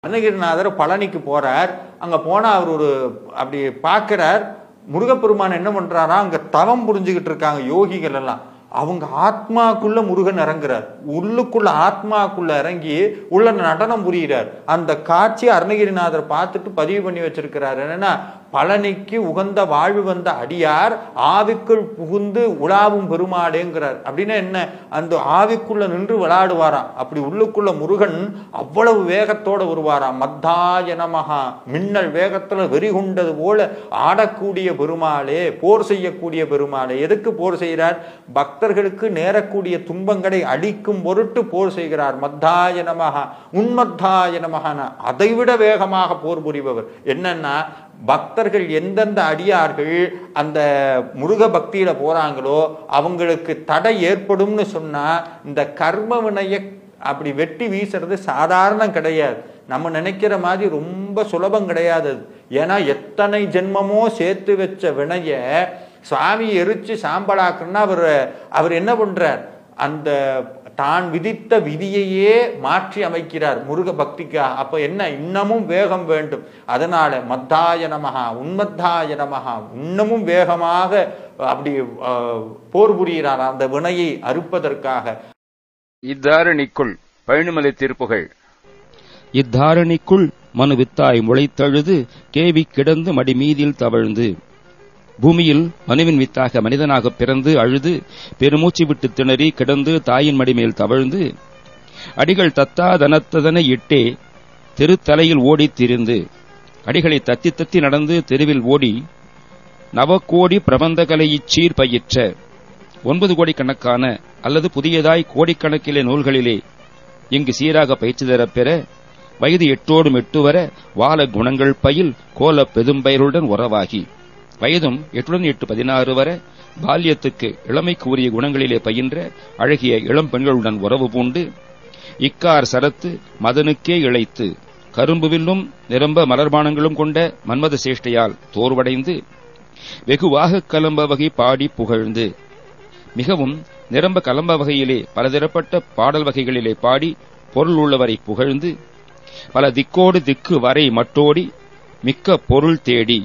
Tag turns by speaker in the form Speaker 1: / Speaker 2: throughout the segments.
Speaker 1: அருணகிரிநாதர் பழனிக்கு போறார். அங்க போனா அவர் ஒரு அப்படி பார்க்கிறார். முருகப்பெருமான் என்ன பண்றாரா, அங்க தவம் புரிஞ்சுக்கிட்டு இருக்காங்க யோகிகள் எல்லாம். அவங்க ஆத்மாக்குள்ள முருகன் இறங்குறார். உள்ளுக்குள்ள ஆத்மாக்குள்ள இறங்கி உள்ள நடனம் புரிகிறார். அந்த காட்சி அருணகிரிநாதர் பார்த்துட்டு பதிவு பண்ணி வச்சிருக்கிறார். என்னன்னா, பழனிக்கு உகந்த வாழ்வு வந்த அடியார் ஆவிக்குள் புகுந்து உலாவும் பெருமாளேங்கிறார். அப்படின்னா என்ன, அந்த ஆவிக்குள்ள நின்று விளையாடுவாராம். அப்படி உள்ளுக்குள்ள முருகன் அவ்வளவு வேகத்தோட வருவாராம். மத்தாய நமஹா, மின்னல் வேகத்துல வெறிகுண்டது போல ஆடக்கூடிய பெருமாளே, போர் செய்யக்கூடிய பெருமாளே. எதுக்கு போர் செய்கிறார்? பக்தர்களுக்கு நேரக்கூடிய துன்பங்களை அழிக்கும் பொருட்டு போர் செய்கிறார். மத்தாய நமஹா, உன்மத்தாய நமஹான அதைவிட வேகமாக போர் புரிபவர். என்னன்னா, பக்தர்கள் எந்தெந்த அடியார்கள் அந்த முருக பக்தியில போறாங்களோ அவங்களுக்கு தடை ஏற்படும்னு சொன்னா, இந்த கர்ம வினைய அப்படி வெட்டி வீசுறது சாதாரணம் கிடையாது. நம்ம நினைக்கிற மாதிரி ரொம்ப சுலபம் கிடையாது. ஏன்னா எத்தனை ஜென்மமோ சேர்த்து வச்ச வினைய சுவாமி எரிச்சு சாம்பலாக்குன்னா அவர் என்ன பண்றார், அந்த தான் விதித்த விதியையே மாற்றி அமைக்கிறார் முருக பக்திக்கா. அப்ப என்ன, இன்னமும் வேகம் வேண்டும். அதனால மத்தாய நமஹா, உன்மத்தாய நமஹா, இன்னமும் வேகமாக அப்படி போர் புரிகிறார் அந்த வினையை அறுப்பதற்காக.
Speaker 2: இத்தாரணிக்குள் பழனிமலை திருப்புகழ்.
Speaker 3: இத்தாரணிக்குள் மனு வித்தாய் முளைத்தழுது கேவி கிடந்து மடிமீதில் தவழ்ந்து. பூமியில் மனுவின் வித்தாக மனிதனாக பிறந்து அழுது பெருமூச்சு விட்டு திணறி கிடந்து தாயின் மடிமேல் தவழ்ந்து அடிகள் தத்தா தனத்ததனை இட்டே தெருத்தலையில் ஓடித் திரிந்து அடிகளை தத்தி தத்தி நடந்து தெருவில் ஓடி நவக்கோடி பிரபந்தகலை இச்சீர் பயிற்ற 9 கோடி கணக்கான அல்லது புதியதாய் கோடிக்கணக்கிலே நூல்களிலே இங்கு சீராக பயிற்சி தரப்பெற வயது 8ஓடும் 8 வர வால குணங்கள் பயில் கோல பெரும்பெயருடன் உறவாகி வயதும் 8உடன் 8 16 வர பால்யத்துக்கு இளமைக்கு உரிய குணங்களிலே பயின்ற அழகிய இளம் பெண்களுடன் உறவு பூண்டு இக்கார் சரத்து மதனுக்கே இழைத்து கரும்புவில்லும் நிரம்ப மலர்பானங்களும் கொண்ட மன்மத சேஷ்டையால் தோர்வடைந்து வெகுவாக கலம்ப வகை பாடி புகழ்ந்து மிகவும் நிரம்ப கலம்ப வகையிலே பலதரப்பட்ட பாடல் வகைகளிலே பாடி பொருள் உள்ளவரை புகழ்ந்து பல திக்கோடு திக்கு வரை மட்டோடி மிக்க பொருள் தேடி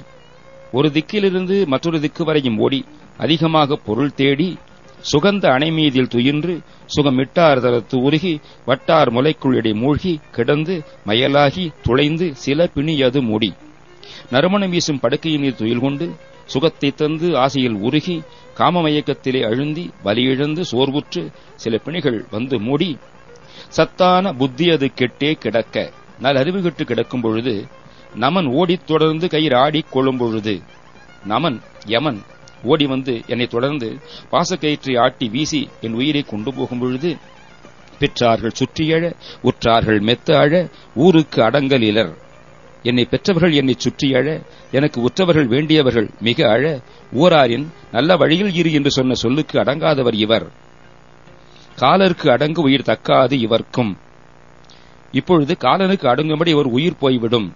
Speaker 3: ஒரு திக்கிலிருந்து மற்றொரு திக்கு வரையும் ஓடி அதிகமாக பொருள் தேடி சுகந்த அணைமீதில் துயின்று சுகமிட்டார் தரத்து உருகி வட்டார் முலைக்குள் இடை மூழ்கி கிடந்து மயலாகி துளைந்து சில பிணியது மூடி நறுமணம் வீசும் படுக்கையினீர் துயில் கொண்டு சுகத்தை தந்து ஆசையில் உருகி காமமயக்கத்திலே அழுந்தி வலியிழந்து சோர்வுற்று சில பிணிகள் வந்து மூடி சத்தான புத்தியது கெட்டே கிடக்க நல்லறிவு கெட்டு கிடக்கும் பொழுது நமன் ஓடித் தொடர்ந்து கயிறு ஆடிக் கொள்ளும் பொழுது நமன் யமன் ஓடி வந்து என்னை தொடர்ந்து பாசக்கயிற்றை ஆட்டி வீசி என் உயிரை கொண்டு போகும் பொழுது பெற்றார்கள் சுற்றியழ உற்றார்கள் மெத்த அழ ஊருக்கு அடங்கல் இலர். என்னை பெற்றவர்கள் என்னை சுற்றியழ எனக்கு உற்றவர்கள் வேண்டியவர்கள் மிக அழ ஊராரின் நல்ல வழியில் இரு என்று சொன்ன சொல்லுக்கு அடங்காதவர் இவர். காலருக்கு அடங்கு உயிர் தக்காது இவர்க்கும். இப்பொழுது காலனுக்கு அடங்கும்படி ஒரு உயிர் போய்விடும்.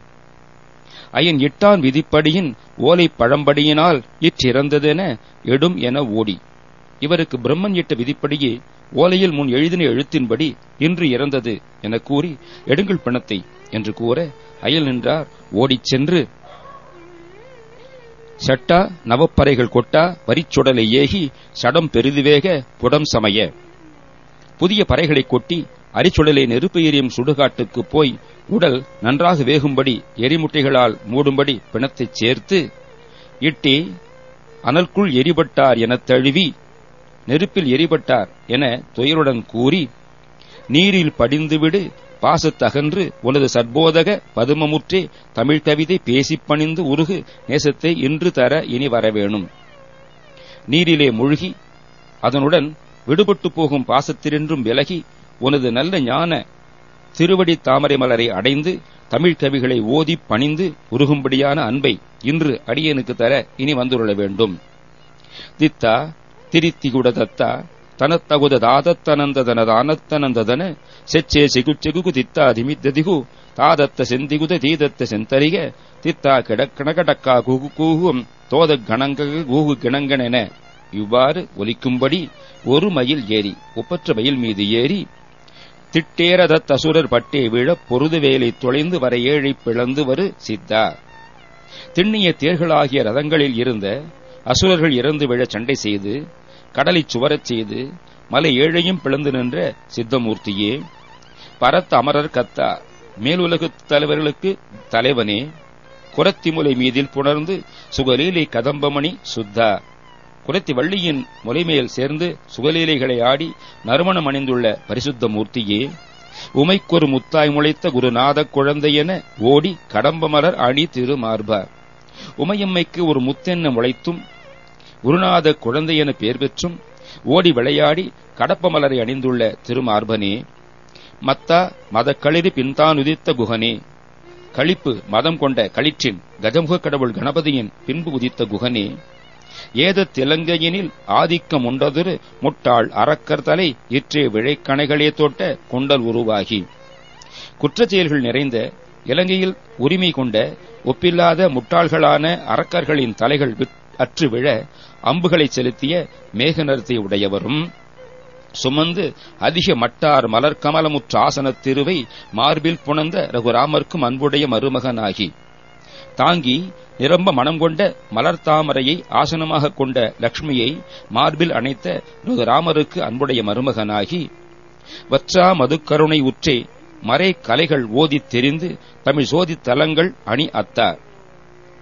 Speaker 3: அயன் இட்டான் விதிப்படியின் ஓலை பழம்படியினால் இற்றிறந்ததென எடும் என ஓடி. இவருக்கு பிரம்மன் இட்ட விதிப்படியே ஓலையில் முன் எழுதின எழுத்தின்படி இன்று இறந்தது என கூறி எடுங்கள் பிணத்தை என்று கூற அயல் நின்றார். ஓடிச் சென்று சட்டா நவப்பறைகள் கொட்டா வரிச்சுடலை ஏகி சடம் பெரிதுவேக புடம் சமய புதிய பறைகளை கொட்டி அரிச்சுடலை நெருப்பு எரியும் சுடுகாட்டுக்கு போய் உடல் நன்றாக வேகும்படி எரிமுட்டைகளால் மூடும்படி பிணத்தைச் சேர்த்து இட்டி அனல்குள் எரிபட்டார் எனத் தழுவி நெருப்பில் எரிபட்டார் என துயருடன் கூறி நீரில் படிந்துவிடு பாசத்தகன்று உனது சற்போதக பதுமமுற்றே தமிழ் கவிதை பேசிப் பணிந்து உருகு நேசத்தை இன்று தர இனி வரவேணும். நீரிலே மூழ்கி அதனுடன் விடுபட்டு போகும் பாசத்தினின்றும் விலகி உனது நல்ல ஞான திருவடி தாமரை மலரை அடைந்து தமிழ் கவிகளை ஓதி பணிந்து உருகும்படியான அன்பை இன்று அடியனுக்கு தர இனி வந்துள்ள வேண்டும். தித்தா திரித்திகுட தத்தா தனத்தகுத தாதத்தனந்ததனதானத்தனந்ததன செச்சே செகுச்செகு தித்தா திமித்ததிகு தாதத்த செந்திகுத தீதத்த செந்தரிக தித்தா கிடக்கணகடக்கா கூகு கூகும் தோத கணங்க கூகு கிணங்கனென இவ்வாறு ஒலிக்கும்படி ஒரு மயில் ஏறி ஒப்பற்ற மயில் மீது ஏறி திட்டேரத தசுரர் பட்டே விழ பொருது வேலை தொலைந்து வர ஏழை பிளந்து வரு சித்தா. திண்ணிய தேர்களாகிய ரதங்களில் இருந்த அசுரர்கள் இறந்து விழ சண்டை செய்து கடலைச் சுவரச் செய்து மலை ஏழையும் பிளந்து நின்ற சித்தமூர்த்தியே, பரத்த அமரர் கத்தா, மேலுலகு தலைவர்களுக்கு தலைவனே, குரத்தி முலை மீதில் புணர்ந்து சுகலீலை கதம்பமணி சுத்தா. குரத்தி வள்ளியின் முலைமேல் சேர்ந்து சுகலீலைகளை ஆடி நறுமணம் அணிந்துள்ள பரிசுத்த மூர்த்தியே, உமைக்கொரு முத்தாய் முளைத்த குருநாத குழந்தை என ஓடி கடம்பமலர் அணி திருமார்பா. உமையம்மைக்கு ஒரு முத்தென்ன முளைத்தும் குருநாத குழந்தை என பெயர் பெற்றும் ஓடி விளையாடி கடப்பமலரை அணிந்துள்ள திருமார்பனே, மத்தா மதக்களிறு பின்தான் உதித்த குகனே, களிப்பு மதம் கொண்ட களிற்றின் கஜமுக கடவுள் கணபதியின் பின்பு உதித்த குகனே, ஏத திலங்கையினில் ஆதிக்கம் உண்டதொரு முட்டாள் அரக்கர் தலை இற்றே விழைக்கணைகளே தோட்ட கொண்டல் உருவாகி. குற்றச் செயல்கள் நிறைந்த இலங்கையில் உரிமை கொண்ட ஒப்பில்லாத முட்டாள்களான அரக்கர்களின் தலைகள் அற்று விழ அம்புகளை செலுத்திய மேகநர்த்தை உடையவரும், சுமந்து அதிக மட்டார் மலர் கமலமுற்ற ஆசனத் திருவை மார்பில் புணர்ந்த ரகுராமர்க்கும் அன்புடைய மருமகனாகி, தாங்கி நிரம்ப மனம் கொண்ட மலர் தாமரையை ஆசனமாக கொண்ட லட்சுமியை மார்பில் அணைத்த ரகுராமருக்கு அன்புடைய மருமகனாகி, வற்றா மதுக்கருணை உற்றே மறை கலைகள் ஓதித் தெரிந்து தமிழ் சோதித் தலங்கள் அணி அத்தார்.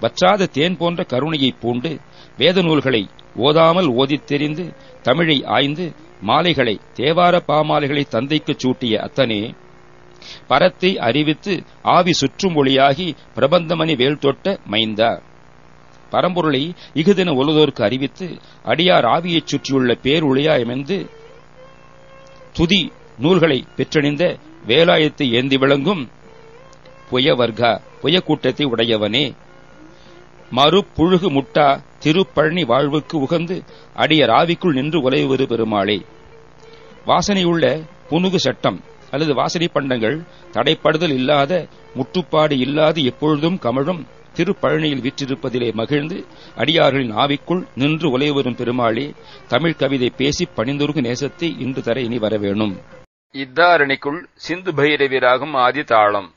Speaker 3: வற்றாத தேன் போன்ற கருணையை பூண்டு வேத நூல்களை ஓதாமல் ஓதித் தெரிந்து தமிழை ஆய்ந்து மாலைகளை தேவார பாமாலைகளை தந்தைக்குச் சூட்டிய அத்தனே, பரத்தை அறிவித்து ஆவி சுற்றும் ஒளியாகி பிரபந்தமணி வேல் தொட்ட மைந்தா. பரம்பொருளை இகுதின ஒழுதோர்க்கு அறிவித்து அடியார் ஆவியைச் சுற்றியுள்ள பேரொளியாயமெந்து துதி நூல்களை பெற்றணிந்த வேலாயத்தை ஏந்தி விளங்கும் புயவர்கா புயக்கூட்டத்தை உடையவனே, மறு புழுகு முட்டா திருப்பழனி வாழ்வுக்கு உகந்து அடியர் ஆவிக்குள் நின்று உலைவரு பெருமாளே. வாசனையுள்ள புனுகு சட்டம் அல்லது வாசனை பண்டங்கள் தடைப்படுதல் இல்லாத முட்டுப்பாடு இல்லாது எப்பொழுதும் கமழும் திருப்பழனியில் விற்றிருப்பதிலே மகிழ்ந்து அடியார்களின் ஆவிக்குள் நின்று உலைவரும் பெருமாளே, தமிழ் கவிதை பேசி பணிந்துருகு நேசத்தை இன்று தர இனி வரவேணும்.
Speaker 2: இத்தாரணிக்குள் சிந்து பைரவி ராகம் ஆதி தாளம்.